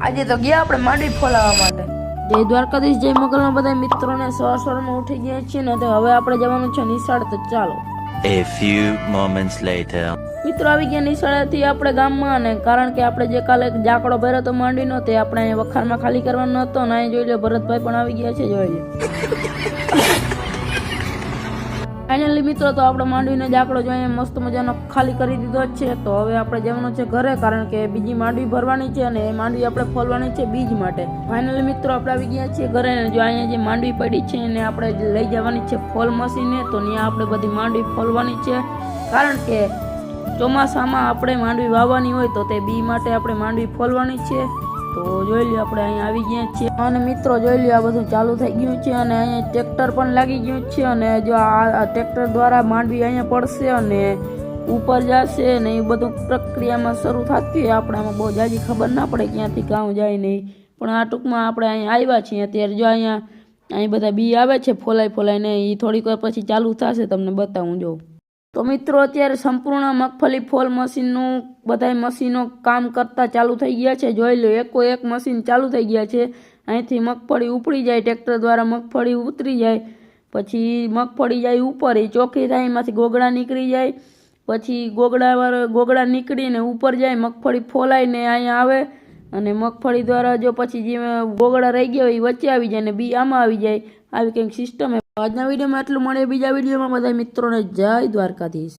આજે તો ગયા આપણે માંડવી ફોલાવવા માટે। જય દ્વારકાધીશ, જય મોગલમાં બધા મિત્રોને સવારમાં ઉઠી ગયા છીએ ને તો હવે આપણે જવાનું છે નિશાળ, તો ચાલો। A few moments later. મિત્રો આવી ગયા નિશાળેથી આપણે ગામમાં, અને કારણ કે આપણે જે કાલે જાકડો ભર્યો તો માંડવીનો, તે આપણે અહીંયા વખારમાં ખાલી કરવાનો હતો ને અહીં જોઈ લો ભરતભાઈ પણ આવી ગયા છે, જોઈ લો। ફાઇનલી મિત્રો તો આપણે માંડવીનો જાકડો જો અહીંયા મસ્ત મજાનો ખાલી કરી દીધો છે। તો હવે આપણે જવાનું છે ઘરે, કારણ કે બીજી માંડવી ભરવાની છે અને એ માંડવી આપણે ફોલવાની છે બીજ માટે। ફાઇનલી મિત્રો આપણે આવી ગયા છીએ ઘરે, જો અહીંયા જે માંડવી પડી છે એને આપણે લઈ જવાની છે ફોલ મશીને, તો ત્યાં આપણે બધી માંડવી ફોલવાની છે, કારણ કે ચોમાસામાં આપણે માંડવી વાવવાની હોય તો તે બી માટે આપણે માંડવી ફોલવાની છે। તો જોઈ લો આપણે અહીંયા આવી ગયા છીએ, અને મિત્રો જોઈ લો આ બધું ચાલુ થઈ ગયું છે, અને અહીંયા ટ્રેક્ટર પણ લાગી ગયું છે, અને જો આ ટ્રેક્ટર દ્વારા માંડવી અહીંયા પડશે અને ઉપર જશે ને એ બધું પ્રક્રિયામાં શરૂ થતી હોય। આપણે આમાં બહુ જાજી ખબર ના પડે ક્યાંથી કાં જાય નહીં, પણ આ ટૂંકમાં આપણે અહીંયા આવ્યા છીએ અત્યારે, જો અહીં બધા બી આવે છે ફોલાઈને, એ થોડીક વાર પછી ચાલુ થશે, તમને બતાવું જો। તો મિત્રો અત્યારે સંપૂર્ણ મગફળી ફોલ મશીનનું બધા મશીનો કામ કરતા ચાલુ થઈ ગયા છે, જોઈ લો એકો એક મશીન ચાલુ થઈ ગયા છે। અહીંથી મગફળી ઉપડી જાય, ટ્રેક્ટર દ્વારા મગફળી ઉતરી જાય, પછી મગફળી જાય ઉપર, એ ચોખ્ખી થાય, એમાંથી ગોગડા નીકળી જાય, પછી ગોગડા નીકળીને ઉપર જાય, મગફળી ફોલાઈને અહીંયા આવે, અને મગફળી દ્વારા જો પછી જે ગોગડા રહી ગયા હોય એ વચ્ચે આવી જાય ને બી આમાં આવી જાય, આવી કંઈક સિસ્ટમ। આજના વિડીયોમાં એટલું મળે, બીજા વિડીયોમાં બધા મિત્રોને જય દ્વારકાધીશ।